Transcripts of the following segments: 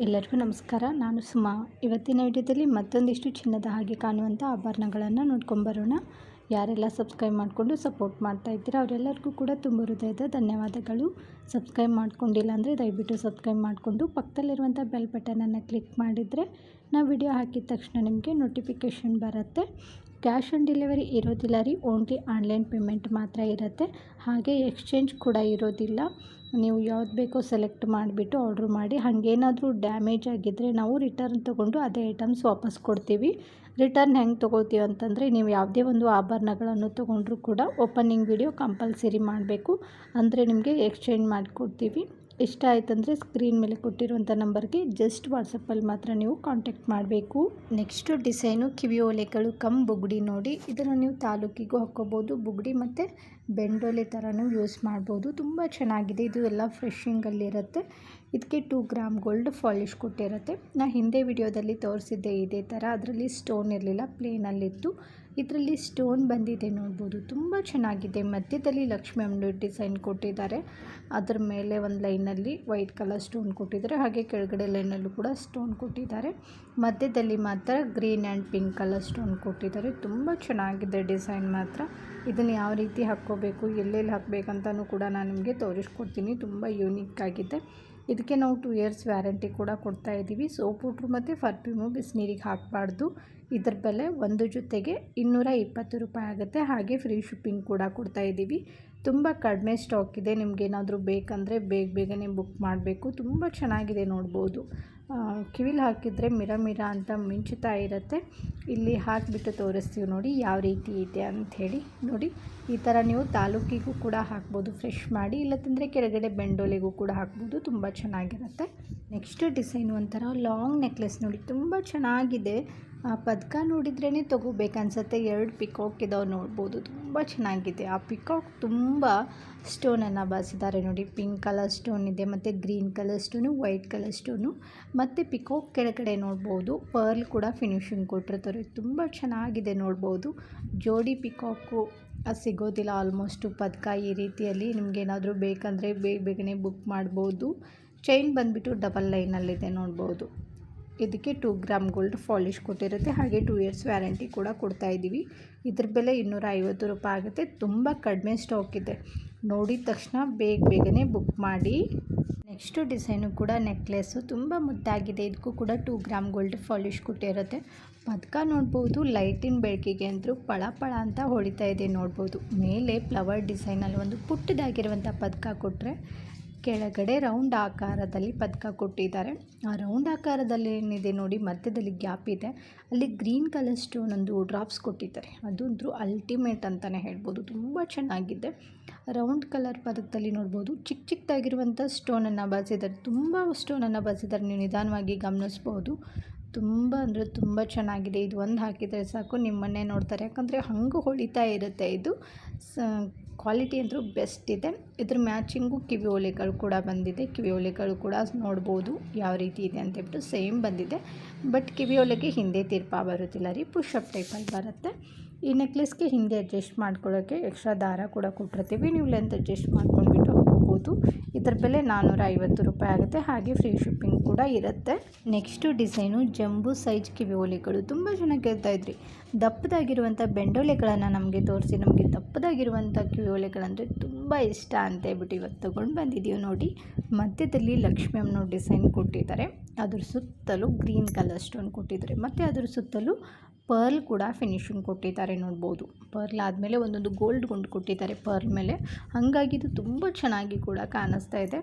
ಎಲ್ಲರಿಗೂ ನಮಸ್ಕಾರ. ನಾನು ಸುಮಾ. ಇವತ್ತಿನ ವಿಡಿಯೋದಲ್ಲಿ ಮತ್ತೊಂದಿಷ್ಟು ಚಿನ್ನದ ಹಾಗೆ ಕಾಣುವಂಥ ಆಭರಣಗಳನ್ನು ನೋಡ್ಕೊಂಬರೋಣ. ಯಾರೆಲ್ಲ ಸಬ್ಸ್ಕ್ರೈಬ್ ಮಾಡಿಕೊಂಡು ಸಪೋರ್ಟ್ ಮಾಡ್ತಾ ಇದ್ದೀರಾ ಅವರೆಲ್ಲರಿಗೂ ಕೂಡ ತುಂಬ ಹೃದಯದ ಧನ್ಯವಾದಗಳು. ಸಬ್ಸ್ಕ್ರೈಬ್ ಮಾಡ್ಕೊಂಡಿಲ್ಲ ಅಂದರೆ ದಯವಿಟ್ಟು ಸಬ್ಸ್ಕ್ರೈಬ್ ಮಾಡಿಕೊಂಡು ಪಕ್ಕದಲ್ಲಿರುವಂಥ ಬೆಲ್ ಬಟನನ್ನು ಕ್ಲಿಕ್ ಮಾಡಿದರೆ ನಾವು ವಿಡಿಯೋ ಹಾಕಿದ ತಕ್ಷಣ ನಿಮಗೆ ನೋಟಿಫಿಕೇಷನ್ ಬರುತ್ತೆ. ಕ್ಯಾಶ್ ಆನ್ ಡೆಲಿವರಿ ಇರೋದಿಲ್ಲ ರೀ, ಓನ್ಲಿ ಆನ್ಲೈನ್ ಪೇಮೆಂಟ್ ಮಾತ್ರ ಇರುತ್ತೆ. ಹಾಗೆ ಎಕ್ಸ್ಚೇಂಜ್ ಕೂಡ ಇರೋದಿಲ್ಲ. ನೀವು ಯಾವ್ದು ಬೇಕೋ ಸೆಲೆಕ್ಟ್ ಮಾಡಿಬಿಟ್ಟು ಆರ್ಡ್ರ್ ಮಾಡಿ. ಹಾಗೇನಾದರೂ ಡ್ಯಾಮೇಜ್ ಆಗಿದ್ದರೆ ನಾವು ರಿಟರ್ನ್ ತೊಗೊಂಡು ಅದೇ ಐಟಮ್ಸ್ ವಾಪಸ್ ಕೊಡ್ತೀವಿ. ರಿಟರ್ನ್ ಹೆಂಗೆ ತೊಗೋತೀವಿ ಅಂತಂದರೆ, ನೀವು ಯಾವುದೇ ಒಂದು ಆಭರಣಗಳನ್ನು ತೊಗೊಂಡ್ರೂ ಕೂಡ ಓಪನಿಂಗ್ ವಿಡಿಯೋ ಕಂಪಲ್ಸರಿ ಮಾಡಬೇಕು, ಅಂದರೆ ನಿಮಗೆ ಎಕ್ಸ್ಚೇಂಜ್ ಮಾಡಿಕೊಡ್ತೀವಿ. ಇಷ್ಟ ಆಯ್ತಂದರೆ ಸ್ಕ್ರೀನ್ ಮೇಲೆ ಕೊಟ್ಟಿರುವಂಥ ನಂಬರ್ಗೆ ಜಸ್ಟ್ ವಾಟ್ಸಪ್ಪಲ್ಲಿ ಮಾತ್ರ ನೀವು ಕಾಂಟ್ಯಾಕ್ಟ್ ಮಾಡಬೇಕು. ನೆಕ್ಸ್ಟು ಡಿಸೈನು ಕಿವಿ ಓಲೆಗಳು ಕಮ್ ಬುಗುಡಿ ನೋಡಿ. ಇದನ್ನು ನೀವು ತಾಲೂಕಿಗೂ ಹಾಕ್ಕೋಬೋದು. ಬುಗುಡಿ ಮತ್ತು ಬೆಂಡೋಲೆ ಥರನೂ ಯೂಸ್ ಮಾಡ್ಬೋದು. ತುಂಬ ಚೆನ್ನಾಗಿದೆ. ಇದು ಎಲ್ಲ ಫ್ರೆಶಿಂಗಲ್ಲಿರುತ್ತೆ. ಇದಕ್ಕೆ 2 ಗ್ರಾಮ್ ಗೋಲ್ಡ್ ಪಾಲಿಶ್ ಕೊಟ್ಟಿರುತ್ತೆ. ನಾನು ಹಿಂದೆ ವಿಡಿಯೋದಲ್ಲಿ ತೋರಿಸಿದ್ದೆ ಇದೇ ಥರ. ಅದರಲ್ಲಿ ಸ್ಟೋನ್ ಇರಲಿಲ್ಲ, ಪ್ಲೇನಲ್ಲಿತ್ತು. ಇದರಲ್ಲಿ ಸ್ಟೋನ್ ಬಂದಿದೆ ನೋಡ್ಬೋದು. ತುಂಬ ಚೆನ್ನಾಗಿದೆ. ಮಧ್ಯದಲ್ಲಿ ಲಕ್ಷ್ಮಿ ಅಮ್ಮನ ಡಿಸೈನ್ ಕೊಟ್ಟಿದ್ದಾರೆ. ಅದರ ಮೇಲೆ ಒಂದು ಲೈನಲ್ಲಿ ವೈಟ್ ಕಲರ್ ಸ್ಟೋನ್ ಕೊಟ್ಟಿದ್ದಾರೆ. ಹಾಗೆ ಕೆಳಗಡೆ ಲೈನಲ್ಲೂ ಕೂಡ ಸ್ಟೋನ್ ಕೊಟ್ಟಿದ್ದಾರೆ. ಮಧ್ಯದಲ್ಲಿ ಮಾತ್ರ green and pink colour stone ಕೊಟ್ಟಿದ್ದಾರೆ. ತುಂಬ ಚೆನ್ನಾಗಿದೆ ಡಿಸೈನ್ ಮಾತ್ರ. ಇದನ್ನು ಯಾವ ರೀತಿ ಹಾಕ್ಕೋಬೇಕು, ಎಲ್ಲೆಲ್ಲಿ ಹಾಕಬೇಕಂತಲೂ ಕೂಡ ನಾನು ನಿಮಗೆ ತೋರಿಸ್ಕೊಡ್ತೀನಿ. ತುಂಬ ಯೂನಿಕ್ ಆಗಿದೆ. ಇದಕ್ಕೆ ನಾವು 2 ಇಯರ್ಸ್ ವ್ಯಾರಂಟಿ ಕೂಡ ಕೊಡ್ತಾ ಇದ್ದೀವಿ. ಸೋಪ್ ಪೌಡ್ರು ಮತ್ತು ಪರ್ಫ್ಯೂಮು ಬಿಸಿನೀರಿಗೆ ಹಾಕಬಾರ್ದು. ಇದರ ಬೆಲೆ ಒಂದು ಜೊತೆಗೆ 220 ರೂಪಾಯಿ ಆಗುತ್ತೆ. ಹಾಗೆ ಫ್ರೀ ಶಿಪ್ಪಿಂಗ್ ಕೂಡ ಕೊಡ್ತಾ ಇದ್ದೀವಿ. ತುಂಬ ಕಡಿಮೆ ಸ್ಟಾಕ್ ಇದೆ. ನಿಮಗೇನಾದರೂ ಬೇಕಂದರೆ ಬೇಗನೆ ಬುಕ್ ಮಾಡಬೇಕು. ತುಂಬ ಚೆನ್ನಾಗಿದೆ ನೋಡ್ಬೋದು. ಕಿವಿಲಿ ಹಾಕಿದರೆ ಮಿರ ಅಂತ ಮಿಂಚುತ್ತಾ ಇರುತ್ತೆ. ಇಲ್ಲಿ ಹಾಕಿಬಿಟ್ಟು ತೋರಿಸ್ತೀವಿ ನೋಡಿ ಯಾವ ರೀತಿ ಇದೆ ಅಂಥೇಳಿ. ನೋಡಿ, ಈ ಥರ ನೀವು ತಾಲೂಕಿಗೂ ಕೂಡ ಹಾಕ್ಬೋದು ಫ್ರೆಶ್ ಮಾಡಿ, ಇಲ್ಲದಂದರೆ ಕೆಳಗಡೆ ಬೆಂಡೋಲೆಗೂ ಕೂಡ ಹಾಕ್ಬೋದು. ತುಂಬ ಚೆನ್ನಾಗಿರುತ್ತೆ. ನೆಕ್ಸ್ಟ್ ಡಿಸೈನ್ ಒಂಥರ ಲಾಂಗ್ ನೆಕ್ಲೆಸ್ ನೋಡಿ, ತುಂಬ ಚೆನ್ನಾಗಿದೆ. ಆ ಪದಕ ನೋಡಿದ್ರೇ ತೊಗೋಬೇಕನ್ಸುತ್ತೆ. 2 ಪಿಕಾಕ್ ಇದಾವೆ ನೋಡ್ಬೋದು. ತುಂಬ ಚೆನ್ನಾಗಿದೆ. ಆ ಪಿಕಾಕ್ ತುಂಬ ಸ್ಟೋನನ್ನು ಬಾರಿಸಿದ್ದಾರೆ ನೋಡಿ. ಪಿಂಕ್ ಕಲರ್ ಸ್ಟೋನ್ ಇದೆ, ಮತ್ತು green colour stone, white colour stone, ಮತ್ತು ಪಿಕಾಕ್ ಕೆಳಗಡೆ ನೋಡ್ಬೋದು ಪರ್ಲ್ ಕೂಡ ಫಿನಿಶಿಂಗ್ ಕೊಟ್ಟಿರ್ತಾರೆ. ತುಂಬ ಚೆನ್ನಾಗಿದೆ ನೋಡ್ಬೋದು. ಜೋಡಿ ಪಿಕಾಕು ಸಿಗೋದಿಲ್ಲ ಆಲ್ಮೋಸ್ಟು ಪದಕ ಈ ರೀತಿಯಲ್ಲಿ. ನಿಮಗೇನಾದರೂ ಬೇಕಂದರೆ ಬೇಗನೆ ಬುಕ್ ಮಾಡ್ಬೋದು. ಚೈನ್ ಬಂದುಬಿಟ್ಟು ಡಬಲ್ ಲೈನಲ್ಲಿದೆ ನೋಡ್ಬೋದು. ಇದಕ್ಕೆ 2 ಗ್ರಾಮ್ ಗೋಲ್ಡ್ ಪಾಲಿಶ್ ಕೊಟ್ಟಿರುತ್ತೆ. ಹಾಗೆ 2 ಇಯರ್ಸ್ ವ್ಯಾರಂಟಿ ಕೂಡ ಕೊಡ್ತಾ ಇದ್ದೀವಿ. ಇದ್ರ ಬೆಲೆ 250 ರೂಪಾಯಿ ಆಗುತ್ತೆ. ತುಂಬ ಕಡಿಮೆ ಸ್ಟಾಕ್ ಇದೆ. ನೋಡಿದ ತಕ್ಷಣ ಬೇಗನೆ ಬುಕ್ ಮಾಡಿ. ನೆಕ್ಸ್ಟು ಡಿಸೈನು ಕೂಡ ನೆಕ್ಲೆಸ್ಸು ತುಂಬ ಮುದ್ದಾಗಿದೆ. ಇದಕ್ಕೂ ಕೂಡ 2 ಗ್ರಾಮ್ ಗೋಲ್ಡ್ ಪಾಲಿಶ್ ಕೊಟ್ಟಿರುತ್ತೆ. ಪದಕ ನೋಡ್ಬೋದು. ಲೈಟಿನ ಬೆಳಕಿಗೆ ಅಂದರೂ ಪಳ ಅಂತ ಹೊಳಿತಾ ಇದೆ ನೋಡ್ಬೋದು. ಮೇಲೆ ಫ್ಲವರ್ ಡಿಸೈನಲ್ಲಿ ಒಂದು ಪುಟ್ಟದಾಗಿರುವಂಥ ಪದಕ ಕೊಟ್ಟರೆ, ಕೆಳಗಡೆ ರೌಂಡ್ ಆಕಾರದಲ್ಲಿ ಪದಕ ಕೊಟ್ಟಿದ್ದಾರೆ. ಆ ರೌಂಡ್ ಆಕಾರದಲ್ಲಿ ಏನಿದೆ ನೋಡಿ, ಮಧ್ಯದಲ್ಲಿ ಗ್ಯಾಪ್ ಇದೆ. ಅಲ್ಲಿ ಗ್ರೀನ್ ಕಲರ್ ಸ್ಟೋನ್ ಒಂದು ಡ್ರಾಪ್ಸ್ ಕೊಟ್ಟಿದ್ದಾರೆ. ಅದಂತೂ ಅಲ್ಟಿಮೇಟ್ ಅಂತಲೇ ಹೇಳ್ಬೋದು. ತುಂಬ ಚೆನ್ನಾಗಿದೆ. ರೌಂಡ್ ಕಲರ್ ಪದಕದಲ್ಲಿ ನೋಡ್ಬೋದು ಚಿಕ್ಕದಾಗಿರುವಂಥ ಸ್ಟೋನನ್ನು ಬಾರಿಸಿದ್ದಾರೆ. ತುಂಬ ಸ್ಟೋನನ್ನು ಬಾರಿಸಿದ್ದಾರೆ. ನೀವು ನಿಧಾನವಾಗಿ ಗಮನಿಸ್ಬೋದು. ತುಂಬ ಅಂದರೆ ತುಂಬ ಚೆನ್ನಾಗಿದೆ. ಇದು ಒಂದು ಹಾಕಿದರೆ ಸಾಕು, ನಿಮ್ಮನ್ನೇ ನೋಡ್ತಾರೆ. ಯಾಕಂದರೆ ಹಂಗೆ ಹೊಳಿತಾ ಇರುತ್ತೆ. ಇದು ಕ್ವಾಲಿಟಿ ಅಂದರೂ ಬೆಸ್ಟ್ ಇದೆ. ಇದ್ರ ಮ್ಯಾಚಿಂಗು ಕಿವಿ ಓಲೆಗಳು ಕೂಡ ಬಂದಿದೆ. ಕಿವಿ ಓಲೆಗಳು ಕೂಡ ನೋಡ್ಬೋದು ಯಾವ ರೀತಿ ಇದೆ ಅಂತೇಳ್ಬಿಟ್ಟು. ಸೇಮ್ ಬಂದಿದೆ, ಬಟ್ ಕಿವಿ ಓಲೆಗೆ ಹಿಂದೆ ತಿರ್ಪ ಬರುತ್ತಿಲ್ಲ ರೀ, ಪುಷಪ್ ಟೈಪಲ್ಲಿ ಬರುತ್ತೆ. ಈ ನೆಕ್ಲೆಸ್ಗೆ ಹಿಂದೆ ಅಡ್ಜಸ್ಟ್ ಮಾಡ್ಕೊಳ್ಳೋಕ್ಕೆ ಎಕ್ಸ್ಟ್ರಾ ದಾರ ಕೂಡ ಕೊಟ್ಟಿರ್ತೀವಿ. ನೀವು ಲೆಂತ್ ಅಡ್ಜಸ್ಟ್ ಮಾಡ್ಕೊಂಡ್ಬಿಟ್ಟು ಹೋಗ್ಬೋದು. ಇದರ ಬೆಲೆ 450 ರೂಪಾಯಿ ಆಗುತ್ತೆ. ಹಾಗೆ ಫ್ರೀ ಶಿಪ್ಪಿಂಗ್ ಕೂಡ ಇರುತ್ತೆ. ನೆಕ್ಸ್ಟು ಡಿಸೈನು ಜಂಬೂ ಸೈಜ್ ಕಿವಿ ಓಲೆಗಳು. ತುಂಬ ಜನ ಕೇಳ್ತಾ ಇದ್ರಿ ದಪ್ಪದಾಗಿರುವಂಥ ಬೆಂಡೋಲೆಗಳನ್ನು ನಮಗೆ ತೋರಿಸಿ. ನಮಗೆ ದಪ್ಪದಾಗಿರುವಂಥ ಕಿವಿ ಓಲೆಗಳಂದರೆ ತುಂಬ ಇಷ್ಟ ಅಂತ ಹೇಳ್ಬಿಟ್ಟು ಇವತ್ತು ತೊಗೊಂಡು ಬಂದಿದ್ದೀವಿ ನೋಡಿ. ಮಧ್ಯದಲ್ಲಿ ಲಕ್ಷ್ಮಿ ಅಮ್ಮನ ಡಿಸೈನ್ ಕೊಟ್ಟಿದ್ದಾರೆ. ಅದ್ರ ಸುತ್ತಲೂ ಗ್ರೀನ್ ಕಲರ್ ಸ್ಟೋನ್ ಕೊಟ್ಟಿದ್ದಾರೆ, ಮತ್ತು ಅದ್ರ ಸುತ್ತಲೂ ಪರ್ಲ್ ಕೂಡ ಫಿನಿಶಿಂಗ್ ಕೊಟ್ಟಿದ್ದಾರೆ ನೋಡ್ಬೋದು. ಪರ್ಲ್ ಆದಮೇಲೆ ಒಂದೊಂದು ಗೋಲ್ಡ್ ಗುಂಡು ಕೊಟ್ಟಿದ್ದಾರೆ ಪರ್ಲ್ ಮೇಲೆ. ಹಾಗಾಗಿ ಇದು ತುಂಬ ಚೆನ್ನಾಗಿ ಕೂಡ ಕಾಣಿಸ್ತಾ ಇದೆ.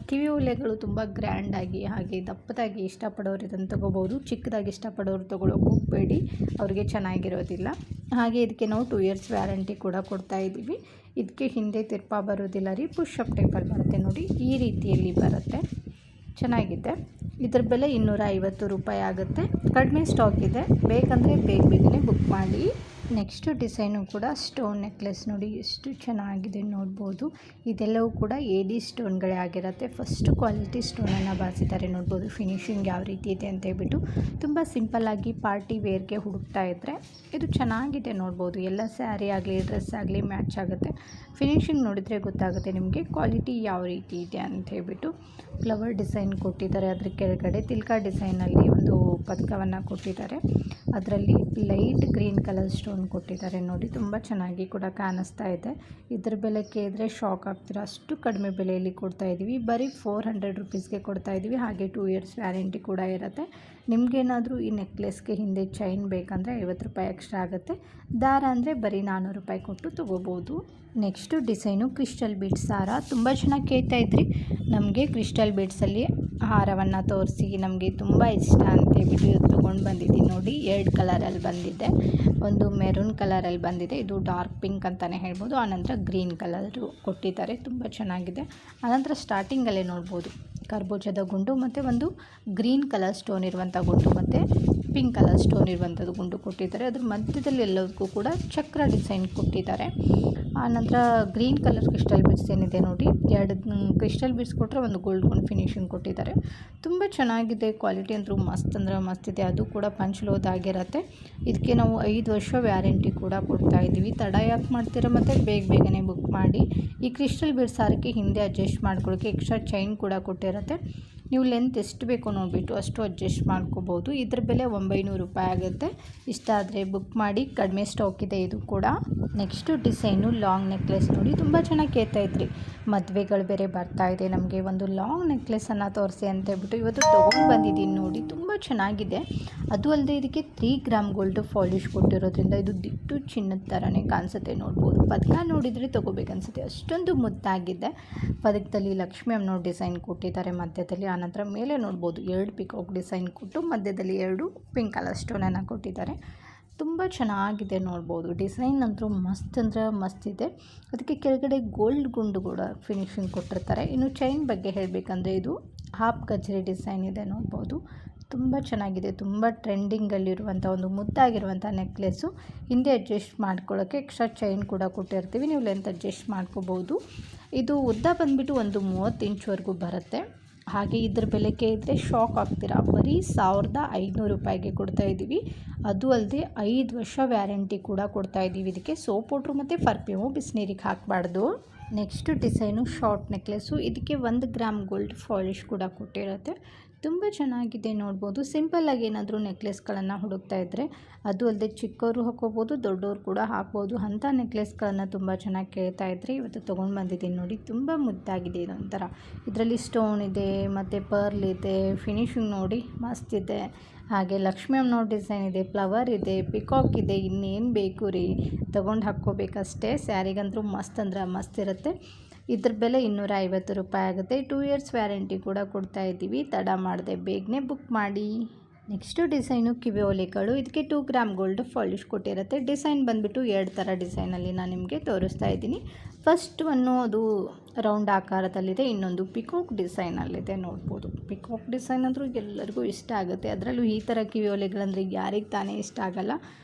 ಕಿವಿ ಓಲೆಗಳು ತುಂಬ ಗ್ರ್ಯಾಂಡಾಗಿ ಹಾಗೆ ದಪ್ಪದಾಗಿ ಇಷ್ಟಪಡೋರು ಇದನ್ನು ತೊಗೋಬೋದು. ಚಿಕ್ಕದಾಗಿ ಇಷ್ಟಪಡೋರು ತೊಗೊಳಕ್ಕೆ ಹೋಗಬೇಡಿ, ಅವ್ರಿಗೆ ಚೆನ್ನಾಗಿರೋದಿಲ್ಲ. ಹಾಗೆ ಇದಕ್ಕೆ ನಾವು 2 ಇಯರ್ಸ್ ವ್ಯಾರಂಟಿ ಕೂಡ ಕೊಡ್ತಾ ಇದ್ದೀವಿ. ಇದಕ್ಕೆ ಹಿಂದೆ ತಿರ್ಪ ಬರೋದಿಲ್ಲ ರೀ, ಪುಷಪ್ ಟೈಪಲ್ಲಿ ಬರುತ್ತೆ ನೋಡಿ. ಈ ರೀತಿಯಲ್ಲಿ ಬರುತ್ತೆ. ಚೆನ್ನಾಗಿದೆ. ಇದರ ಬೆಲೆ 250 ರೂಪಾಯಿ ಆಗುತ್ತೆ. ಕಡಿಮೆ ಸ್ಟಾಕ್ ಇದೆ. ಬೇಕಂದರೆ ಬೇಗನೆ ಬುಕ್ ಮಾಡಿ. ನೆಕ್ಸ್ಟ್ ಡಿಸೈನು ಕೂಡ ಸ್ಟೋನ್ ನೆಕ್ಲೆಸ್ ನೋಡಿ ಎಷ್ಟು ಚೆನ್ನಾಗಿದೆ ನೋಡ್ಬೋದು. ಇದೆಲ್ಲವೂ ಕೂಡ AD ಸ್ಟೋನ್ಗಳೇ ಆಗಿರುತ್ತೆ. ಫಸ್ಟ್ ಕ್ವಾಲಿಟಿ ಸ್ಟೋನನ್ನು ಬಳಸಿದ್ದಾರೆ ನೋಡ್ಬೋದು. ಫಿನಿಶಿಂಗ್ ಯಾವ ರೀತಿ ಇದೆ ಅಂತ ಹೇಳ್ಬಿಟ್ಟು ತುಂಬ ಸಿಂಪಲ್ಲಾಗಿ ಪಾರ್ಟಿ ವೇರ್ಗೆ ಹುಡುಕ್ತಾ ಇದ್ದರೆ ಇದು ಚೆನ್ನಾಗಿದೆ ನೋಡ್ಬೋದು. ಎಲ್ಲ ಸ್ಯಾರಿ ಆಗಲಿ ಡ್ರೆಸ್ ಆಗಲಿ ಮ್ಯಾಚ್ ಆಗುತ್ತೆ. ಫಿನಿಶಿಂಗ್ ನೋಡಿದರೆ ಗೊತ್ತಾಗುತ್ತೆ ನಿಮಗೆ ಕ್ವಾಲಿಟಿ ಯಾವ ರೀತಿ ಇದೆ ಅಂತ ಹೇಳ್ಬಿಟ್ಟು. ಫ್ಲವರ್ ಡಿಸೈನ್ ಕೊಟ್ಟಿದ್ದಾರೆ, ಅದ್ರ ಕೆಳಗಡೆ ತಿಲ್ಕ ಡಿಸೈನಲ್ಲಿ ಒಂದು ಪದಕವನ್ನು ಕೊಟ್ಟಿದ್ದಾರೆ. ಅದರಲ್ಲಿ ಲೈಟ್ ಗ್ರೀನ್ ಕಲರ್ ಸ್ಟೋನ್ ಕೊಟ್ಟಿದ್ದಾರೆ ನೋಡಿ, ತುಂಬ ಚೆನ್ನಾಗಿ ಕೂಡ ಕಾಣಿಸ್ತಾ ಇದೆ. ಇದ್ರ ಬೆಲೆ ಕೇಳಿದ್ರೆ ಶಾಕ್ ಆಗ್ತೀರಾ, ಅಷ್ಟು ಕಡಿಮೆ ಬೆಲೆಯಲ್ಲಿ ಕೊಡ್ತಾ ಇದ್ದೀವಿ. ಬರೀ 400 ರುಪೀಸ್ಗೆ ಕೊಡ್ತಾ ಇದ್ದೀವಿ. ಹಾಗೆ 2 ಇಯರ್ಸ್ ವ್ಯಾರಂಟಿ ಕೂಡ ಇರುತ್ತೆ. ನಿಮಗೇನಾದರೂ ಈ ನೆಕ್ಲೆಸ್ಗೆ ಹಿಂದೆ ಚೈನ್ ಬೇಕಂದರೆ 50 ರೂಪಾಯಿ ಎಕ್ಸ್ಟ್ರಾ ಆಗುತ್ತೆ. ದಾರ ಅಂದರೆ ಬರೀ 400 ರೂಪಾಯಿ ಕೊಟ್ಟು ತೊಗೋಬೋದು. ನೆಕ್ಸ್ಟು ಡಿಸೈನು ಕ್ರಿಸ್ಟಲ್ ಬೀಡ್ಸ್ ಹಾರ. ತುಂಬ ಚೆನ್ನಾಗಿ ಕೇಳ್ತಾ ಇದ್ರಿ, ನಮಗೆ ಕ್ರಿಸ್ಟಲ್ ಬೀಡ್ಸಲ್ಲಿ ಹಾರವನ್ನು ತೋರಿಸಿ ನಮಗೆ ತುಂಬ ಇಷ್ಟ ಅಂತೇಳ್ಬಿಟ್ಟು ಇದು ತೊಗೊಂಡು ಬಂದಿದ್ದೀನಿ ನೋಡಿ. 2 ಕಲರಲ್ಲಿ ಬಂದಿದೆ, ಒಂದು ಮೆರೂನ್ ಕಲರಲ್ಲಿ ಬಂದಿದೆ, ಇದು ಡಾರ್ಕ್ ಪಿಂಕ್ ಅಂತಲೇ ಹೇಳ್ಬೋದು. ಆನಂತರ ಗ್ರೀನ್ ಕಲರು ಕೊಟ್ಟಿದ್ದಾರೆ, ತುಂಬ ಚೆನ್ನಾಗಿದೆ. ಆನಂತರ ಸ್ಟಾರ್ಟಿಂಗಲ್ಲೇ ನೋಡ್ಬೋದು ಕರ್ಬೂಜದ ಗುಂಡು ಮತ್ತು ಒಂದು ಗ್ರೀನ್ ಕಲರ್ ಸ್ಟೋನ್ ಇರುವಂಥ ಗುಂಡು ಮತ್ತು ಪಿಂಕ್ ಕಲರ್ ಸ್ಟೋನ್ ಇರುವಂಥದ್ದು ಗುಂಡು ಕೊಟ್ಟಿದ್ದಾರೆ. ಅದ್ರ ಮಧ್ಯದಲ್ಲಿ ಎಲ್ಲದಕ್ಕೂ ಕೂಡ ಚಕ್ರ ಡಿಸೈನ್ ಕೊಟ್ಟಿದ್ದಾರೆ. ಆನಂತರ ಗ್ರೀನ್ ಕಲರ್ ಕ್ರಿಸ್ಟಲ್ ಬೀಡ್ಸ್ ಏನಿದೆ ನೋಡಿ, 2 ಕ್ರಿಸ್ಟಲ್ ಬೀಡ್ಸ್ ಕೊಟ್ಟರೆ ಒಂದು ಗೋಲ್ಡ್ ಫಿನಿಶಿಂಗ್ ಕೊಟ್ಟಿದ್ದಾರೆ. ತುಂಬ ಚೆನ್ನಾಗಿದೆ, ಕ್ವಾಲಿಟಿ ಅಂತೂ ಮಸ್ತ್ ಅಂದರೆ ಮಸ್ತ್ ಇದೆ. ಅದು ಕೂಡ ಪಂಚ್ಲೋದಾಗಿರುತ್ತೆ. ಇದಕ್ಕೆ ನಾವು 5 ವರ್ಷ ವ್ಯಾರಂಟಿ ಕೂಡ ಕೊಡ್ತಾ ಇದ್ದೀವಿ. ತಡ ಯಾಕೆ ಮಾಡ್ತೀರಾ, ಮತ್ತು ಬೇಗನೆ ಬುಕ್ ಮಾಡಿ. ಈ ಕ್ರಿಸ್ಟಲ್ ಬೀಡ್ಸ್ ಹಾರಕ್ಕೆ ಹಿಂದೆ ಅಡ್ಜಸ್ಟ್ ಮಾಡ್ಕೊಳ್ಳೋಕ್ಕೆ ಎಕ್ಸ್ಟ್ರಾ ಚೈನ್ ಕೂಡ ಕೊಟ್ಟಿರುತ್ತೆ. ನೀವು ಲೆಂತ್ ಎಷ್ಟು ಬೇಕೋ ನೋಡಿಬಿಟ್ಟು ಅಷ್ಟು ಅಡ್ಜಸ್ಟ್ ಮಾಡ್ಕೋಬೋದು. ಇದ್ರ ಬೆಲೆ 900 ರೂಪಾಯಿ ಆಗುತ್ತೆ. ಇಷ್ಟ ಆದರೆ ಬುಕ್ ಮಾಡಿ, ಕಡಿಮೆ ಸ್ಟಾಕ್ ಇದೆ ಇದು ಕೂಡ. ನೆಕ್ಸ್ಟು ಡಿಸೈನು ಲಾಂಗ್ ನೆಕ್ಲೆಸ್ ನೋಡಿ, ತುಂಬ ಚೆನ್ನಾಗಿ ಕೇಳ್ತಾ ಇದ್ರಿ. ಮದುವೆಗಳು ಬೇರೆ ಬರ್ತಾ ಇದೆ, ನಮಗೆ ಒಂದು ಲಾಂಗ್ ನೆಕ್ಲೆಸನ್ನು ತೋರಿಸಿ ಅಂತ ಹೇಳ್ಬಿಟ್ಟು ಇವತ್ತು ತೊಗೊಂಡು ಬಂದಿದ್ದೀನಿ ನೋಡಿ. ತುಂಬ ಚೆನ್ನಾಗಿದೆ. ಅದು ಅಲ್ಲದೆ ಇದಕ್ಕೆ 3 ಗ್ರಾಮ್ ಗೋಲ್ಡ್ ಪಾಲಿಶ್ ಕೊಟ್ಟಿರೋದ್ರಿಂದ ಇದು ದಿಟ್ಟು ಚಿನ್ನದ ಥರನೇ ಕಾಣಿಸುತ್ತೆ ನೋಡ್ಬೋದು. ಪದಕ ನೋಡಿದರೆ ತೊಗೋಬೇಕನ್ಸುತ್ತೆ, ಅಷ್ಟೊಂದು ಮುದ್ದಾಗಿದೆ. ಪದಕದಲ್ಲಿ ಲಕ್ಷ್ಮಿ ಅಮ್ಮನವ್ರ ಡಿಸೈನ್ ಕೊಟ್ಟಿದ್ದಾರೆ ಮಧ್ಯದಲ್ಲಿ. ಆನಂತರ ಮೇಲೆ ನೋಡ್ಬೋದು 2 ಪಿಕಾಕ್ ಡಿಸೈನ್ ಕೊಟ್ಟು ಮಧ್ಯದಲ್ಲಿ 2 ಪಿಂಕ್ ಕಲರ್ ಸ್ಟೋನನ್ನು ಕೊಟ್ಟಿದ್ದಾರೆ. ತುಂಬ ಚೆನ್ನಾಗಿದೆ ನೋಡ್ಬೋದು. ಡಿಸೈನ್ ಅಂತೂ ಮಸ್ತ್ ಅಂದರೆ ಮಸ್ತ್ ಇದೆ. ಅದಕ್ಕೆ ಕೆಳಗಡೆ ಗೋಲ್ಡ್ ಗುಂಡು ಕೂಡ ಫಿನಿಶಿಂಗ್ ಕೊಟ್ಟಿರ್ತಾರೆ. ಇನ್ನು ಚೈನ್ ಬಗ್ಗೆ ಹೇಳಬೇಕಂದ್ರೆ ಇದು ಹಾಫ್ ಗಜ್ರಿ ಡಿಸೈನ್ ಇದೆ ನೋಡ್ಬೋದು. ತುಂಬ ಚೆನ್ನಾಗಿದೆ, ತುಂಬ ಟ್ರೆಂಡಿಂಗಲ್ಲಿರುವಂಥ ಒಂದು ಮುದ್ದಾಗಿರುವಂಥ ನೆಕ್ಲೆಸ್ಸು. ಹಿಂದೆ ಅಡ್ಜಸ್ಟ್ ಮಾಡ್ಕೊಳ್ಳೋಕ್ಕೆ ಎಕ್ಸ್ಟ್ರಾ ಚೈನ್ ಕೂಡ ಕೊಟ್ಟಿರ್ತೀವಿ, ನೀವು ಲೆಂತ್ ಅಡ್ಜಸ್ಟ್ ಮಾಡ್ಕೋಬೋದು. ಇದು ಉದ್ದ ಬಂದುಬಿಟ್ಟು ಒಂದು 30 ಇಂಚ್ವರೆಗೂ ಬರುತ್ತೆ. ಹಾಗೆ ಇದ್ರ ಬೆಲೆ ಕೇಳಿದ್ರೆ ಶಾಕ್ ಆಗ್ತೀರಾ, ಬರೀ 1500 ರೂಪಾಯಿಗೆ ಕೊಡ್ತಾ ಇದ್ದೀವಿ. ಅದು ಅಲ್ಲದೆ 5 ವರ್ಷ ವ್ಯಾರಂಟಿ ಕೂಡ ಕೊಡ್ತಾ ಇದ್ದೀವಿ. ಇದಕ್ಕೆ ಸೋಪ್ ಪೌಡ್ರು ಮತ್ತು ಪರ್ಫ್ಯೂಮು ಬಿಸಿನೀರಿಗೆ ಹಾಕಬಾರ್ದು. Next design short necklace. ಇದಕ್ಕೆ 1 ಗ್ರಾಮ್ ಗೋಲ್ಡ್ ಪಾಲಿಶ್ ಕೂಡ ಕೊಟ್ಟಿರುತ್ತೆ. ತುಂಬ ಚೆನ್ನಾಗಿದೆ ನೋಡ್ಬೋದು. ಸಿಂಪಲ್ಲಾಗಿ ಏನಾದರೂ ನೆಕ್ಲೆಸ್ಗಳನ್ನು ಹುಡುಕ್ತಾ ಇದ್ದರೆ, ಅದು ಅಲ್ಲದೆ ಚಿಕ್ಕವರು ಹಾಕೋಬೋದು, ದೊಡ್ಡವರು ಕೂಡ ಹಾಕ್ಬೋದು. ಅಂಥ ನೆಕ್ಲೆಸ್ಗಳನ್ನು ತುಂಬ ಚೆನ್ನಾಗಿ ಕೇಳ್ತಾ ಇದ್ದರೆ ಇವತ್ತು ತೊಗೊಂಡು ಬಂದಿದ್ದೀನಿ ನೋಡಿ. ತುಂಬ ಮುದ್ದಾಗಿದೆ ಇದೊಂಥರ. ಇದರಲ್ಲಿ ಸ್ಟೋನ್ ಇದೆ ಮತ್ತು ಪರ್ಲ್ ಇದೆ. ಫಿನಿಶಿಂಗ್ ನೋಡಿ ಮಸ್ತ್ ಇದೆ. ಹಾಗೆ ಲಕ್ಷ್ಮಿ ಅಮ್ಮನವ್ರ ಡಿಸೈನ್ ಇದೆ, ಫ್ಲವರ್ ಇದೆ, ಪಿಕಾಕ್ ಇದೆ. ಇನ್ನೇನು ಬೇಕು ರೀ, ತೊಗೊಂಡು ಹಾಕ್ಕೋಬೇಕಷ್ಟೇ. ಸ್ಯಾರಿಗಂತೂ ಮಸ್ತ್ ಅಂದ್ರೆ ಮಸ್ತ್ ಇರುತ್ತೆ. ಇದ್ರ ಬೆಲೆ 250 ರೂಪಾಯಿ ಆಗುತ್ತೆ. 2 ಇಯರ್ಸ್ ವ್ಯಾರಂಟಿ ಕೂಡ ಕೊಡ್ತಾ ಇದ್ದೀವಿ. ತಡ ಮಾಡದೆ ಬೇಗನೆ ಬುಕ್ ಮಾಡಿ. ನೆಕ್ಸ್ಟು ಡಿಸೈನು ಕಿವಿ ಓಲೆಗಳು. ಇದಕ್ಕೆ 2 ಗ್ರಾಮ್ ಗೋಲ್ಡ್ ಪಾಲಿಶ್ ಕೊಟ್ಟಿರುತ್ತೆ. ಡಿಸೈನ್ ಬಂದುಬಿಟ್ಟು 2 ಥರ ಡಿಸೈನಲ್ಲಿ ನಾನು ನಿಮಗೆ ತೋರಿಸ್ತಾ ಇದ್ದೀನಿ. ಫಸ್ಟ್ ಒನ್ನು ಅದು ರೌಂಡ್ ಆಕಾರದಲ್ಲಿದೆ, ಇನ್ನೊಂದು ಪಿಕಾಕ್ ಡಿಸೈನಲ್ಲಿದೆ ನೋಡ್ಬೋದು. ಪಿಕಾಕ್ ಡಿಸೈನ್ ಅಂದರೂ ಎಲ್ಲರಿಗೂ ಇಷ್ಟ ಆಗುತ್ತೆ. ಅದರಲ್ಲೂ ಈ ಥರ ಕಿವಿ ಓಲೆಗಳಂದರೆ ಯಾರಿಗೆ ತಾನೇ ಇಷ್ಟ ಆಗಲ್ಲ.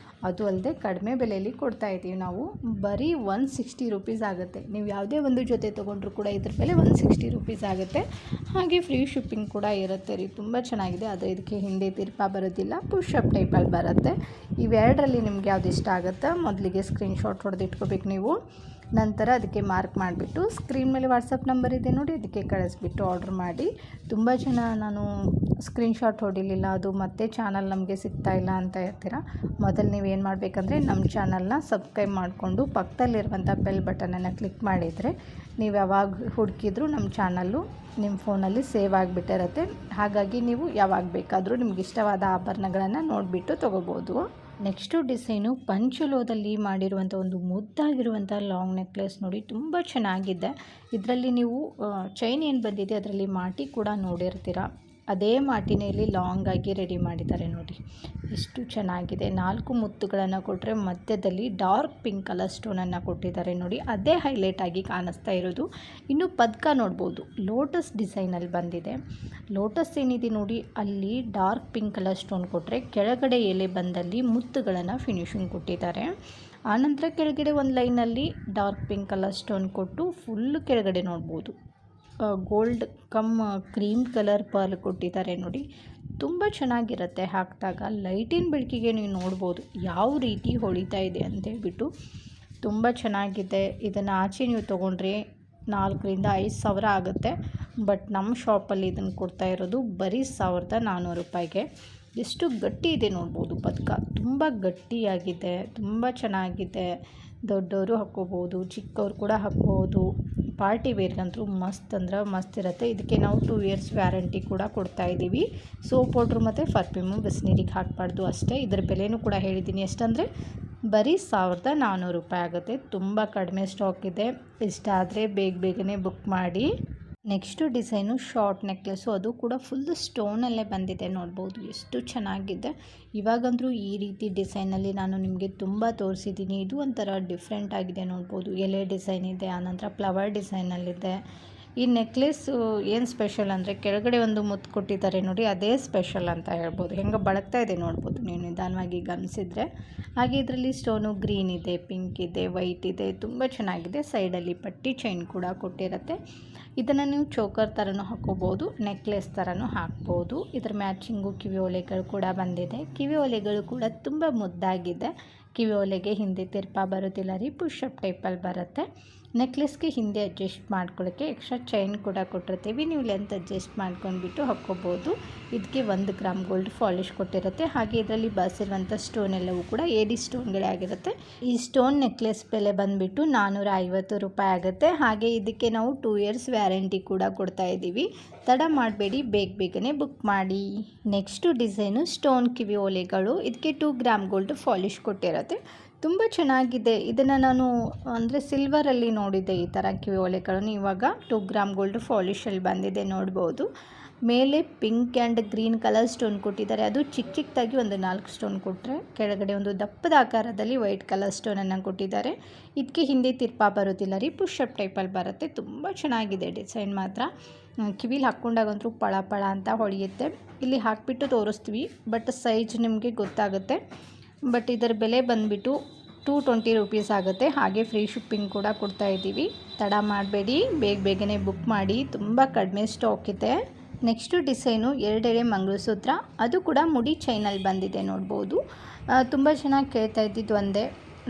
ಅದು ಅಲ್ಲದೆ ಕಡಿಮೆ ಬೆಲೆಯಲ್ಲಿ ಕೊಡ್ತಾ ಇದ್ದೀವಿ ನಾವು. ಬರೀ 160 ರುಪೀಸ್ ಆಗುತ್ತೆ. ನೀವು ಯಾವುದೇ ಒಂದು ಜೊತೆ ತೊಗೊಂಡ್ರೂ ಕೂಡ ಇದ್ರ ಬೆಲೆ 160 ರುಪೀಸ್ ಆಗುತ್ತೆ. ಹಾಗೆ ಫ್ರೀ ಶಿಪ್ಪಿಂಗ್ ಕೂಡ ಇರುತ್ತೆ ರೀ. ತುಂಬ ಚೆನ್ನಾಗಿದೆ. ಆದರೆ ಇದಕ್ಕೆ ಹಿಂದೆ ತಿರ್ಪಾ ಬರೋದಿಲ್ಲ, ಪುಷಪ್ ಟೈಪಲ್ಲಿ ಬರುತ್ತೆ. ಇವೆರಡರಲ್ಲಿ ನಿಮ್ಗೆ ಯಾವ್ದು ಇಷ್ಟ ಆಗುತ್ತೋ ಮೊದಲಿಗೆ ಸ್ಕ್ರೀನ್ಶಾಟ್ ಹೊಡೆದು ಇಟ್ಕೋಬೇಕು ನೀವು. ನಂತರ ಅದಕ್ಕೆ ಮಾರ್ಕ್ ಮಾಡಿಬಿಟ್ಟು ಸ್ಕ್ರೀನ್ ಮೇಲೆ ವಾಟ್ಸಪ್ ನಂಬರ್ ಇದೆ ನೋಡಿ, ಅದಕ್ಕೆ ಕಳಿಸ್ಬಿಟ್ಟು ಆರ್ಡ್ರ್ ಮಾಡಿ. ತುಂಬ ಜನ ನಾನು ಸ್ಕ್ರೀನ್ಶಾಟ್ ಹೊಡಿಲಿಲ್ಲ, ಅದು ಮತ್ತೆ ಚಾನಲ್ ನಮಗೆ ಸಿಗ್ತಾ ಇಲ್ಲ ಅಂತ ಇರ್ತೀರ. ಮೊದಲು ನೀವೇನು ಮಾಡಬೇಕಂದ್ರೆ ನಮ್ಮ ಚಾನಲ್ನ ಸಬ್ಸ್ಕ್ರೈಬ್ ಮಾಡಿಕೊಂಡು ಪಕ್ಕದಲ್ಲಿರುವಂಥ ಬೆಲ್ ಬಟನನ್ನು ಕ್ಲಿಕ್ ಮಾಡಿದರೆ ನೀವು ಯಾವಾಗ ಹುಡುಕಿದ್ರೂ ನಮ್ಮ ಚಾನಲ್ಲು ನಿಮ್ಮ ಫೋನಲ್ಲಿ ಸೇವ್ ಆಗಿಬಿಟ್ಟಿರುತ್ತೆ. ಹಾಗಾಗಿ ನೀವು ಯಾವಾಗ ಬೇಕಾದರೂ ನಿಮ್ಗೆ ಇಷ್ಟವಾದ ಆಭರಣಗಳನ್ನು ನೋಡಿಬಿಟ್ಟು ತೊಗೋಬೋದು. ನೆಕ್ಸ್ಟು ಡಿಸೈನು ಪಂಚಲೋದಲ್ಲಿ ಮಾಡಿರುವಂಥ ಒಂದು ಮುದ್ದಾಗಿರುವಂಥ ಲಾಂಗ್ ನೆಕ್ಲೆಸ್ ನೋಡಿ, ತುಂಬ ಚೆನ್ನಾಗಿದೆ. ಇದರಲ್ಲಿ ನೀವು ಚೈನ್ ಏನು ಬಂದಿದೆ ಅದರಲ್ಲಿ ಮಾಟಿ ಕೂಡ ನೋಡಿರ್ತೀರ. ಅದೇ ಮಾಟಿನೆಯಲ್ಲಿ ಲಾಂಗ್ ಆಗಿ ರೆಡಿ ಮಾಡಿದ್ದಾರೆ ನೋಡಿ, ಎಷ್ಟು ಚೆನ್ನಾಗಿದೆ. 4 ಮುತ್ತುಗಳನ್ನು ಕೊಟ್ಟರೆ ಮಧ್ಯದಲ್ಲಿ ಡಾರ್ಕ್ ಪಿಂಕ್ ಕಲರ್ ಸ್ಟೋನನ್ನು ಕೊಟ್ಟಿದ್ದಾರೆ ನೋಡಿ, ಅದೇ ಹೈಲೈಟ್ ಆಗಿ ಕಾಣಿಸ್ತಾ ಇರೋದು. ಇನ್ನು ಪದಕ ನೋಡ್ಬೋದು, ಲೋಟಸ್ ಡಿಸೈನಲ್ಲಿ ಬಂದಿದೆ. ಲೋಟಸ್ ಏನಿದೆ ನೋಡಿ, ಅಲ್ಲಿ ಡಾರ್ಕ್ ಪಿಂಕ್ ಕಲರ್ ಸ್ಟೋನ್ ಕೊಟ್ಟರೆ ಕೆಳಗಡೆ ಎಲೆ ಬಂದಲ್ಲಿ ಮುತ್ತುಗಳನ್ನು ಫಿನಿಶಿಂಗ್ ಕೊಟ್ಟಿದ್ದಾರೆ. ಆನಂತರ ಕೆಳಗಡೆ ಒಂದು ಲೈನಲ್ಲಿ ಡಾರ್ಕ್ ಪಿಂಕ್ ಕಲರ್ ಸ್ಟೋನ್ ಕೊಟ್ಟು ಫುಲ್ ಕೆಳಗಡೆ ನೋಡ್ಬೋದು ಗೋಲ್ಡ್ ಕ್ರೀಮ್ ಕಲರ್ ಪರ್ಲ್ ಕೊಟ್ಟಿದ್ದಾರೆ ನೋಡಿ. ತುಂಬ ಚೆನ್ನಾಗಿರುತ್ತೆ ಹಾಕಿದಾಗ. ಲೈಟಿನ ಬೆಳಕಿಗೆ ನೀವು ನೋಡ್ಬೋದು ಯಾವ ರೀತಿ ಹೊಳಿತಾ ಇದೆ ಅಂತೇಳ್ಬಿಟ್ಟು. ತುಂಬ ಚೆನ್ನಾಗಿದೆ. ಇದನ್ನು ಆಚೆ ನೀವು ತೊಗೊಂಡ್ರೆ 4,000 - 5,000 ಆಗುತ್ತೆ. ಬಟ್ ನಮ್ಮ ಶಾಪಲ್ಲಿ ಇದನ್ನು ಕೊಡ್ತಾ ಇರೋದು ಬರೀ 1,400 ರೂಪಾಯಿಗೆ. ಎಷ್ಟು ಗಟ್ಟಿ ಇದೆ ನೋಡ್ಬೋದು. ಪದಕ ತುಂಬ ಗಟ್ಟಿಯಾಗಿದೆ, ತುಂಬ ಚೆನ್ನಾಗಿದೆ. ದೊಡ್ಡವರು ಹಾಕ್ಕೋಬೋದು, ಚಿಕ್ಕವ್ರು ಕೂಡ ಹಾಕ್ಬೋದು. ಪಾರ್ಟಿ ವೇರ್ಗಂತೂ ಮಸ್ತ್ ಅಂದ್ರೆ ಮಸ್ತ್ ಇರುತ್ತೆ. ಇದಕ್ಕೆ ನಾವು 2 ಇಯರ್ಸ್ ವ್ಯಾರಂಟಿ ಕೂಡ ಕೊಡ್ತಾ ಇದ್ದೀವಿ. ಸೋಪ್ ಪೌಡ್ರು ಮತ್ತು ಪರ್ಫ್ಯೂಮು ಬಿಸಿನೀರಿಗೆ ಹಾಕಬಾರ್ದು ಅಷ್ಟೇ. ಇದರ ಬೆಲೆನೂ ಕೂಡ ಹೇಳಿದ್ದೀನಿ, ಎಷ್ಟಂದರೆ ಬರೀ 1,400 ರೂಪಾಯಿ ಆಗುತ್ತೆ. ತುಂಬ ಕಡಿಮೆ ಸ್ಟಾಕ್ ಇದೆ. ಇಷ್ಟ ಆದರೆ ಬೇಗನೆ ಬುಕ್ ಮಾಡಿ. ನೆಕ್ಸ್ಟು ಡಿಸೈನು ಶಾರ್ಟ್ ನೆಕ್ಲೆಸ್ಸು, ಅದು ಕೂಡ ಫುಲ್ ಸ್ಟೋನಲ್ಲೇ ಬಂದಿದೆ ನೋಡ್ಬೋದು, ಎಷ್ಟು ಚೆನ್ನಾಗಿದೆ. ಇವಾಗಂದರೂ ಈ ರೀತಿ ಡಿಸೈನಲ್ಲಿ ನಾನು ನಿಮಗೆ ತುಂಬ ತೋರಿಸಿದ್ದೀನಿ. ಇದು ಒಂಥರ ಡಿಫ್ರೆಂಟ್ ಆಗಿದೆ ನೋಡ್ಬೋದು. ಎಲೆ ಡಿಸೈನ್ ಇದೆ, ಆನಂತರ ಫ್ಲವರ್ ಡಿಸೈನಲ್ಲಿದೆ. ಈ ನೆಕ್ಲೆಸ್ಸು ಏನು ಸ್ಪೆಷಲ್ ಅಂದರೆ ಕೆಳಗಡೆ ಒಂದು ಮುತ್ತು ಕೊಟ್ಟಿದ್ದಾರೆ ನೋಡಿ, ಅದೇ ಸ್ಪೆಷಲ್ ಅಂತ ಹೇಳ್ಬೋದು. ಹೆಂಗೆ ಬಳಕ್ತಾ ಇದೆ ನೋಡ್ಬೋದು ನೀವು ನಿಧಾನವಾಗಿ ಗಮನಿಸಿದರೆ. ಹಾಗೆ ಇದರಲ್ಲಿ ಸ್ಟೋನು ಗ್ರೀನ್ ಇದೆ, ಪಿಂಕ್ ಇದೆ, ವೈಟ್ ಇದೆ, ತುಂಬ ಚೆನ್ನಾಗಿದೆ. ಸೈಡಲ್ಲಿ ಪಟ್ಟಿ ಚೈನ್ ಕೂಡ ಕೊಟ್ಟಿರುತ್ತೆ. ಇದನ್ನು ನೀವು ಚೋಕರ್ ಥರನೂ ಹಾಕ್ಕೋಬೋದು, ನೆಕ್ಲೆಸ್ ಥರನೂ ಹಾಕ್ಬೋದು. ಇದರ ಮ್ಯಾಚಿಂಗು ಕಿವಿ ಓಲೆಗಳು ಕೂಡ ಬಂದಿದೆ. ಕಿವಿ ಓಲೆಗಳು ಕೂಡ ತುಂಬ ಮುದ್ದಾಗಿದೆ. ಕಿವಿ ಓಲೆಗೆ ಹಿಂದೆ ತಿರ್ಪ ಬರೋದಿಲ್ಲ ರೀ, ಪುಷಪ್ ಟೈಪಲ್ಲಿ ಬರುತ್ತೆ. ನೆಕ್ಲೆಸ್ಗೆ ಹಿಂದೆ ಅಡ್ಜಸ್ಟ್ ಮಾಡ್ಕೊಳ್ಳೋಕ್ಕೆ ಎಕ್ಸ್ಟ್ರಾ ಚೈನ್ ಕೂಡ ಕೊಟ್ಟಿರ್ತೀವಿ, ನೀವು ಲೆಂತ್ ಅಡ್ಜಸ್ಟ್ ಮಾಡ್ಕೊಂಡ್ಬಿಟ್ಟು ಹಾಕ್ಕೋಬೋದು. ಇದಕ್ಕೆ 1 ಗ್ರಾಮ್ ಗೋಲ್ಡ್ ಪಾಲಿಶ್ ಕೊಟ್ಟಿರುತ್ತೆ. ಹಾಗೆ ಇದರಲ್ಲಿ ಬಳಸಿರುವಂಥ ಸ್ಟೋನ್ ಎಲ್ಲವೂ ಕೂಡ ಏಡಿ ಸ್ಟೋನ್ಗಳೇ ಆಗಿರುತ್ತೆ. ಈ ಸ್ಟೋನ್ ನೆಕ್ಲೆಸ್ ಬೆಲೆ ಬಂದುಬಿಟ್ಟು 450 ರೂಪಾಯಿ ಆಗುತ್ತೆ. ಹಾಗೆ ಇದಕ್ಕೆ ನಾವು 2 ಇಯರ್ಸ್ ವ್ಯಾರಂಟಿ ಕೂಡ ಕೊಡ್ತಾ ಇದ್ದೀವಿ. ತಡ ಮಾಡಬೇಡಿ, ಬೇಗನೆ ಬುಕ್ ಮಾಡಿ. ನೆಕ್ಸ್ಟು ಡಿಸೈನು ಸ್ಟೋನ್ ಕಿವಿ ಓಲೆಗಳು. ಇದಕ್ಕೆ 2 ಗ್ರಾಮ್ ಗೋಲ್ಡ್ ಪಾಲಿಶ್ ಕೊಟ್ಟಿರುತ್ತೆ. ತುಂಬ ಚೆನ್ನಾಗಿದೆ. ಇದನ್ನು ನಾನು ಅಂದರೆ ಸಿಲ್ವರಲ್ಲಿ ನೋಡಿದ್ದೆ ಈ ಥರ ಕಿವಿ ಓಲೆಗಳನ್ನು. ಇವಾಗ 2 ಗ್ರಾಮ್ ಗೋಲ್ಡ್ ಪಾಲಿಶಲ್ಲಿ ಬಂದಿದೆ ನೋಡ್ಬೋದು. ಮೇಲೆ pink and green colour stone ಕೊಟ್ಟಿದ್ದಾರೆ. ಅದು ಚಿಕ್ಕದಾಗಿ ಒಂದು 4 ಸ್ಟೋನ್ ಕೊಟ್ಟರೆ, ಕೆಳಗಡೆ ಒಂದು ದಪ್ಪದ ಆಕಾರದಲ್ಲಿ ವೈಟ್ ಕಲರ್ ಸ್ಟೋನನ್ನು ಕೊಟ್ಟಿದ್ದಾರೆ. ಇದಕ್ಕೆ ಹಿಂದೆ ತಿರ್ಪ ಬರೋದಿಲ್ಲ ರೀ, ಪುಷಪ್ ಟೈಪಲ್ಲಿ ಬರುತ್ತೆ. ತುಂಬ ಚೆನ್ನಾಗಿದೆ ಡಿಸೈನ್ ಮಾತ್ರ. ಕಿವಿಲಿ ಹಾಕ್ಕೊಂಡಾಗಂತೂ ಪಳ ಅಂತ ಹೊಳೆಯುತ್ತೆ. ಇಲ್ಲಿ ಹಾಕಿಬಿಟ್ಟು ತೋರಿಸ್ತೀವಿ, ಬಟ್ ಸೈಜ್ ನಿಮಗೆ ಗೊತ್ತಾಗುತ್ತೆ. ಬಟ್ ಇದರ ಬೆಲೆ ಬಂದುಬಿಟ್ಟು 220 ರೂಪೀಸ್ ಆಗುತ್ತೆ. ಹಾಗೆ ಫ್ರೀ ಶಿಪ್ಪಿಂಗ್ ಕೂಡ ಕೊಡ್ತಾ ಇದ್ದೀವಿ. ತಡ ಮಾಡಬೇಡಿ, ಬೇಗನೆ ಬುಕ್ ಮಾಡಿ, ತುಂಬ ಕಡಿಮೆ ಸ್ಟಾಕ್ ಇದೆ. ನೆಕ್ಸ್ಟು ಡಿಸೈನು 2 ಎಳೆ ಮಂಗಳಸೂತ್ರ, ಅದು ಕೂಡ ಮುಡಿ ಚೈನಲ್ಲಿ ಬಂದಿದೆ ನೋಡ್ಬೋದು. ತುಂಬ ಚೆನ್ನಾಗಿ ಕೇಳ್ತಾ ಇದ್ದಿದ್ದು ಒಂದೇ,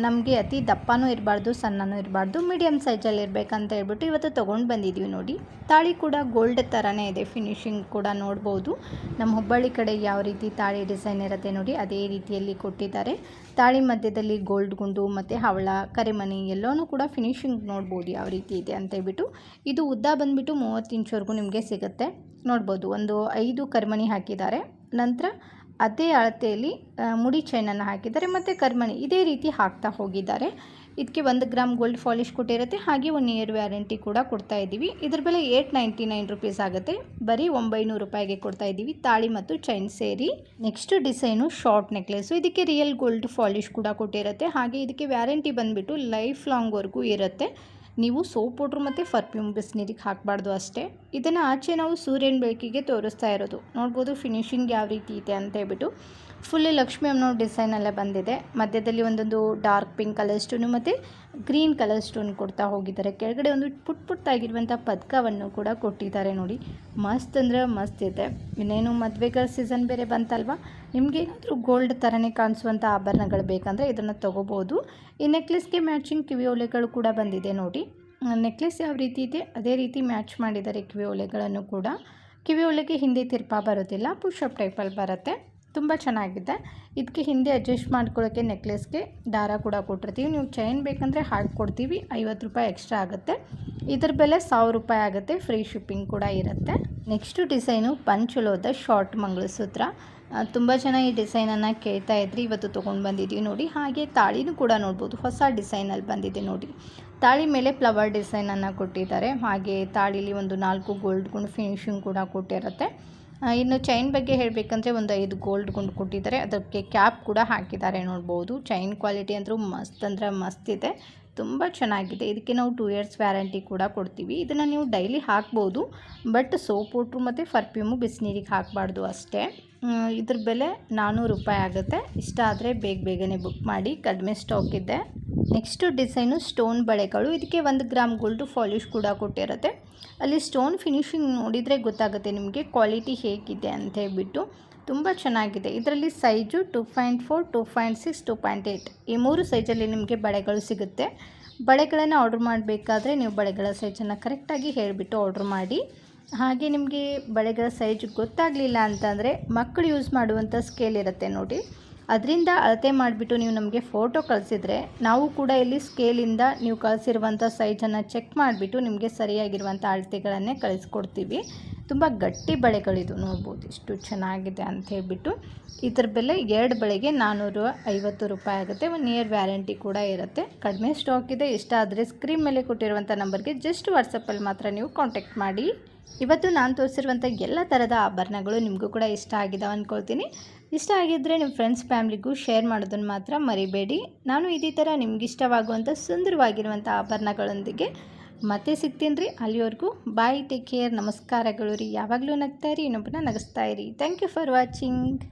ನಮಗೆ ಅತಿ ದಪ್ಪನೂ ಇರಬಾರ್ದು, ಸಣ್ಣನೂ ಇರಬಾರ್ದು, ಮೀಡಿಯಮ್ ಸೈಜಲ್ಲಿ ಇರಬೇಕಂತ ಹೇಳ್ಬಿಟ್ಟು ಇವತ್ತು ತೊಗೊಂಡು ಬಂದಿದ್ದೀವಿ ನೋಡಿ. ತಾಳಿ ಕೂಡ ಗೋಲ್ಡ್ ಥರನೇ ಇದೆ, ಫಿನಿಶಿಂಗ್ ಕೂಡ ನೋಡ್ಬೋದು. ನಮ್ಮ ಹುಬ್ಬಳ್ಳಿ ಕಡೆ ಯಾವ ರೀತಿ ತಾಳಿ ಡಿಸೈನ್ ಇರುತ್ತೆ ನೋಡಿ, ಅದೇ ರೀತಿಯಲ್ಲಿ ಕೊಟ್ಟಿದ್ದಾರೆ. ತಾಳಿ ಮಧ್ಯದಲ್ಲಿ ಗೋಲ್ಡ್ ಗುಂಡು ಮತ್ತು ಹವಳ, ಕರಿಮಣಿ ಎಲ್ಲವೂ ಕೂಡ ಫಿನಿಶಿಂಗ್ ನೋಡ್ಬೋದು ಯಾವ ರೀತಿ ಇದೆ ಅಂತೇಳ್ಬಿಟ್ಟು. ಇದು ಉದ್ದ ಬಂದುಬಿಟ್ಟು 30 ಇಂಚ್ವರೆಗೂ ನಿಮಗೆ ಸಿಗುತ್ತೆ ನೋಡ್ಬೋದು. ಒಂದು 5 ಕರಿಮಣಿ ಹಾಕಿದ್ದಾರೆ. ನಂತರ ಅದೇ ಅಳತೆಯಲ್ಲಿ ಮುಡಿ ಚೈನನ್ನು ಹಾಕಿದ್ದಾರೆ ಮತ್ತು ಕರ್ಮಣಿ ಇದೇ ರೀತಿ ಹಾಕ್ತಾ ಹೋಗಿದ್ದಾರೆ. ಇದಕ್ಕೆ 1 ಗ್ರಾಮ್ ಗೋಲ್ಡ್ ಪಾಲಿಶ್ ಕೊಟ್ಟಿರುತ್ತೆ. ಹಾಗೆ 1 ಇಯರ್ ವ್ಯಾರಂಟಿ ಕೂಡ ಕೊಡ್ತಾ ಇದ್ದೀವಿ. ಇದ್ರ ಬೆಲೆ 899 ರೂಪೀಸ್ ಆಗುತ್ತೆ. ಬರೀ 900 ರೂಪಾಯಿಗೆ ಕೊಡ್ತಾ ಇದ್ದೀವಿ, ತಾಳಿ ಮತ್ತು ಚೈನ್ ಸೇರಿ. Next design short necklace. ಇದಕ್ಕೆ ರಿಯಲ್ ಗೋಲ್ಡ್ ಪಾಲಿಶ್ ಕೂಡ ಕೊಟ್ಟಿರುತ್ತೆ. ಹಾಗೆ ಇದಕ್ಕೆ ವ್ಯಾರಂಟಿ ಬಂದುಬಿಟ್ಟು ಲೈಫ್ ಲಾಂಗ್ವರೆಗೂ ಇರುತ್ತೆ. ನೀವು ಸೋಪ್ ಪೌಡ್ರು ಮತ್ತು ಪರ್ಫ್ಯೂಮ್ ಬಿಸಿನೀರಿಗೆ ಹಾಕಬಾರ್ದು ಅಷ್ಟೇ. ಇದನ್ನು ಆಚೆ ನಾವು ಸೂರ್ಯನ ಬೆಳಕಿಗೆ ತೋರಿಸ್ತಾ ಇರೋದು ನೋಡ್ಬೋದು. ಫಿನಿಶಿಂಗ್ ಯಾವ ರೀತಿ ಇದೆ ಅಂತ ಹೇಳ್ಬಿಟ್ಟು ಫುಲ್ ಲಕ್ಷ್ಮಿ ಅನ್ನೋ ಡಿಸೈನಲ್ಲೇ ಬಂದಿದೆ. ಮಧ್ಯದಲ್ಲಿ ಒಂದೊಂದು ಡಾರ್ಕ್ ಪಿಂಕ್ ಕಲರ್ ಸ್ಟೋನು ಮತ್ತು ಗ್ರೀನ್ ಕಲರ್ ಸ್ಟೋನ್ ಕೊಡ್ತಾ ಹೋಗಿದ್ದಾರೆ. ಕೆಳಗಡೆ ಒಂದು ಪುಟ್ಟಾಗಿರುವಂಥ ಪದಕವನ್ನು ಕೂಡ ಕೊಟ್ಟಿದ್ದಾರೆ ನೋಡಿ. ಮಸ್ತ್ ಅಂದರೆ ಮಸ್ತ್ ಇದೆ. ಇನ್ನೇನು ಮದುವೆಗಳ ಸೀಸನ್ ಬೇರೆ ಬಂತಲ್ವ, ನಿಮಗೇನಾದರೂ ಗೋಲ್ಡ್ ಥರನೇ ಕಾಣಿಸುವಂಥ ಆಭರಣಗಳು ಬೇಕಂದರೆ ಇದನ್ನು ತೊಗೋಬೋದು. ಈ ನೆಕ್ಲೆಸ್ಗೆ ಮ್ಯಾಚಿಂಗ್ ಕಿವಿ ಓಲೆಗಳು ಕೂಡ ಬಂದಿದೆ ನೋಡಿ. ನೆಕ್ಲೆಸ್ ಯಾವ ರೀತಿ ಇದೆ ಅದೇ ರೀತಿ ಮ್ಯಾಚ್ ಮಾಡಿದ್ದಾರೆ ಕಿವಿ ಓಲೆಗಳನ್ನು ಕೂಡ. ಕಿವಿ ಓಲೆಗೆ ಹಿಂದೆ ತಿರ್ಪ ಬರೋದಿಲ್ಲ, ಪುಷಪ್ ಟೈಪಲ್ಲಿ ಬರುತ್ತೆ. ತುಂಬ ಚೆನ್ನಾಗಿದೆ. ಇದಕ್ಕೆ ಹಿಂದೆ ಅಡ್ಜಸ್ಟ್ ಮಾಡ್ಕೊಳ್ಳೋಕ್ಕೆ ನೆಕ್ಲೆಸ್ಗೆ ದಾರ ಕೂಡ ಕೊಟ್ಟಿರ್ತೀವಿ. ನೀವು ಚೈನ್ ಬೇಕಂದರೆ ಹಾಕ್ಕೊಡ್ತೀವಿ, 50 ರೂಪಾಯಿ ಎಕ್ಸ್ಟ್ರಾ ಆಗುತ್ತೆ. ಇದರ ಬೆಲೆ 1000 ರೂಪಾಯಿ ಆಗುತ್ತೆ, ಫ್ರೀ ಶಿಪ್ಪಿಂಗ್ ಕೂಡ ಇರುತ್ತೆ. ನೆಕ್ಸ್ಟು ಡಿಸೈನು ಪಂಚಲೋದ ಶಾರ್ಟ್ ಮಂಗಳಸೂತ್ರ. ತುಂಬ ಜನ ಈ ಡಿಸೈನನ್ನು ಕೇಳ್ತಾ ಇದ್ರಿ, ಇವತ್ತು ತೊಗೊಂಡು ಬಂದಿದ್ದೀವಿ ನೋಡಿ. ಹಾಗೆ ತಾಳಿನೂ ಕೂಡ ನೋಡ್ಬೋದು, ಹೊಸ ಡಿಸೈನಲ್ಲಿ ಬಂದಿದೆ ನೋಡಿ. ತಾಳಿ ಮೇಲೆ ಫ್ಲವರ್ ಡಿಸೈನನ್ನು ಕೊಟ್ಟಿದ್ದಾರೆ. ಹಾಗೆ ತಾಳಿಲಿ ಒಂದು 4 ಗೋಲ್ಡ್ ಗುಂಡು ಫಿನಿಶಿಂಗ್ ಕೂಡ ಕೊಟ್ಟಿರುತ್ತೆ. ಇನ್ನು ಚೈನ್ ಬಗ್ಗೆ ಹೇಳಬೇಕಂದ್ರೆ ಒಂದು 5 ಗೋಲ್ಡ್ ಗುಂಡು ಕೊಟ್ಟಿದ್ದಾರೆ, ಅದಕ್ಕೆ ಕ್ಯಾಪ್ ಕೂಡ ಹಾಕಿದ್ದಾರೆ ನೋಡ್ಬೋದು. ಚೈನ್ ಕ್ವಾಲಿಟಿ ಅಂದರೂ ಮಸ್ತ್ ಅಂದರೆ ಮಸ್ತ್ ಇದೆ, ತುಂಬ ಚೆನ್ನಾಗಿದೆ. ಇದಕ್ಕೆ ನಾವು 2 ಇಯರ್ಸ್ ವ್ಯಾರಂಟಿ ಕೂಡ ಕೊಡ್ತೀವಿ. ಇದನ್ನು ನೀವು ಡೈಲಿ ಹಾಕ್ಬೋದು, ಬಟ್ ಸೋಪ್ ವಾಟ್ರು ಮತ್ತು ಪರ್ಫ್ಯೂಮು ಬಿಸಿನೀರಿಗೆ ಹಾಕಬಾರ್ದು ಅಷ್ಟೇ. ಇದ್ರ ಬೆಲೆ 400 ರೂಪಾಯಿ ಆಗುತ್ತೆ. ಇಷ್ಟ ಆದರೆ ಬೇಗನೆ ಬುಕ್ ಮಾಡಿ, ಕಡಿಮೆ ಸ್ಟಾಕ್ ಇದೆ. ನೆಕ್ಸ್ಟು ಡಿಸೈನು ಸ್ಟೋನ್ ಬಳೆಗಳು. ಇದಕ್ಕೆ 1 ಗ್ರಾಮ್ ಗೋಲ್ಡು ಪಾಲಿಶ್ ಕೂಡ ಕೊಟ್ಟಿರುತ್ತೆ. ಅಲ್ಲಿ ಸ್ಟೋನ್ ಫಿನಿಶಿಂಗ್ ನೋಡಿದರೆ ಗೊತ್ತಾಗುತ್ತೆ ನಿಮಗೆ ಕ್ವಾಲಿಟಿ ಹೇಗಿದೆ ಅಂತ ಹೇಳ್ಬಿಟ್ಟು. ತುಂಬ ಚೆನ್ನಾಗಿದೆ. ಇದರಲ್ಲಿ ಸೈಜು 2.4, 2.6, 2.8 ಈ 3 ಸೈಜಲ್ಲಿ ನಿಮಗೆ ಬಳೆಗಳು ಸಿಗುತ್ತೆ. ಬಳೆಗಳನ್ನು ಆರ್ಡ್ರ್ ಮಾಡಬೇಕಾದ್ರೆ ನೀವು ಬಳೆಗಳ ಸೈಜನ್ನು ಕರೆಕ್ಟಾಗಿ ಹೇಳಿಬಿಟ್ಟು ಆರ್ಡ್ರ್ ಮಾಡಿ. ಹಾಗೆ ನಿಮಗೆ ಬಳೆಗಳ ಸೈಜ್ ಗೊತ್ತಾಗಲಿಲ್ಲ ಅಂತಂದರೆ ಮಕ್ಕಳು ಯೂಸ್ ಮಾಡುವಂಥ ಸ್ಕೇಲ್ ಇರುತ್ತೆ ನೋಡಿ, ಅದರಿಂದ ಅಳತೆ ಮಾಡಿಬಿಟ್ಟು ನೀವು ನಮಗೆ ಫೋಟೋ ಕಳಿಸಿದರೆ ನಾವು ಕೂಡ ಇಲ್ಲಿ ಸ್ಕೇಲಿಂದ ನೀವು ಕಳಿಸಿರುವಂಥ ಸೈಜನ್ನು ಚೆಕ್ ಮಾಡಿಬಿಟ್ಟು ನಿಮಗೆ ಸರಿಯಾಗಿರುವಂಥ ಅಳತೆಗಳನ್ನೇ ಕಳಿಸ್ಕೊಡ್ತೀವಿ. ತುಂಬ ಗಟ್ಟಿ ಬಳೆಗಳಿದು ನೋಡ್ಬೋದು ಎಷ್ಟು ಚೆನ್ನಾಗಿದೆ ಅಂತ ಹೇಳ್ಬಿಟ್ಟು. ಇದರ ಬೆಲೆ 2 ಬಳೆಗೆ 450 ರೂಪಾಯಿ ಆಗುತ್ತೆ. 1 ಇಯರ್ ವ್ಯಾರಂಟಿ ಕೂಡ ಇರುತ್ತೆ. ಕಡಿಮೆ ಸ್ಟಾಕ್ ಇದೆ. ಇಷ್ಟ ಆದರೆ ಸ್ಕ್ರೀನ್ ಮೇಲೆ ಕೊಟ್ಟಿರುವಂಥ ನಂಬರ್ಗೆ ಜಸ್ಟ್ ವಾಟ್ಸಪ್ಪಲ್ಲಿ ಮಾತ್ರ ನೀವು ಕಾಂಟ್ಯಾಕ್ಟ್ ಮಾಡಿ. ಇವತ್ತು ನಾನು ತೋರಿಸಿರುವಂಥ ಎಲ್ಲ ಥರದ ಆಭರಣಗಳು ನಿಮಗೂ ಕೂಡ ಇಷ್ಟ ಆಗಿದಾವೆ ಅಂದ್ಕೊಳ್ತೀನಿ. ಇಷ್ಟ ಆಗಿದ್ದರೆ ನಿಮ್ಮ ಫ್ರೆಂಡ್ಸ್ ಫ್ಯಾಮ್ಲಿಗೂ ಶೇರ್ ಮಾಡೋದನ್ನು ಮಾತ್ರ ಮರಿಬೇಡಿ. ನಾನು ಇದೇ ಥರ ನಿಮಗಿಷ್ಟವಾಗುವಂಥ ಸುಂದರವಾಗಿರುವಂಥ ಆಭರಣಗಳೊಂದಿಗೆ ಮತ್ತೆ ಸಿಗ್ತೀನಿ ರೀ. ಅಲ್ಲಿವರೆಗೂ ಬಾಯ್, ಟೇಕ್ ಕೇರ್, ನಮಸ್ಕಾರಗಳು ರೀ. ಯಾವಾಗಲೂ ನಗ್ತಾ ಇರಿ, ಇನ್ನೊಬ್ಬನ ನಗಿಸ್ತಾ ಇರಿ. Thank you for watching.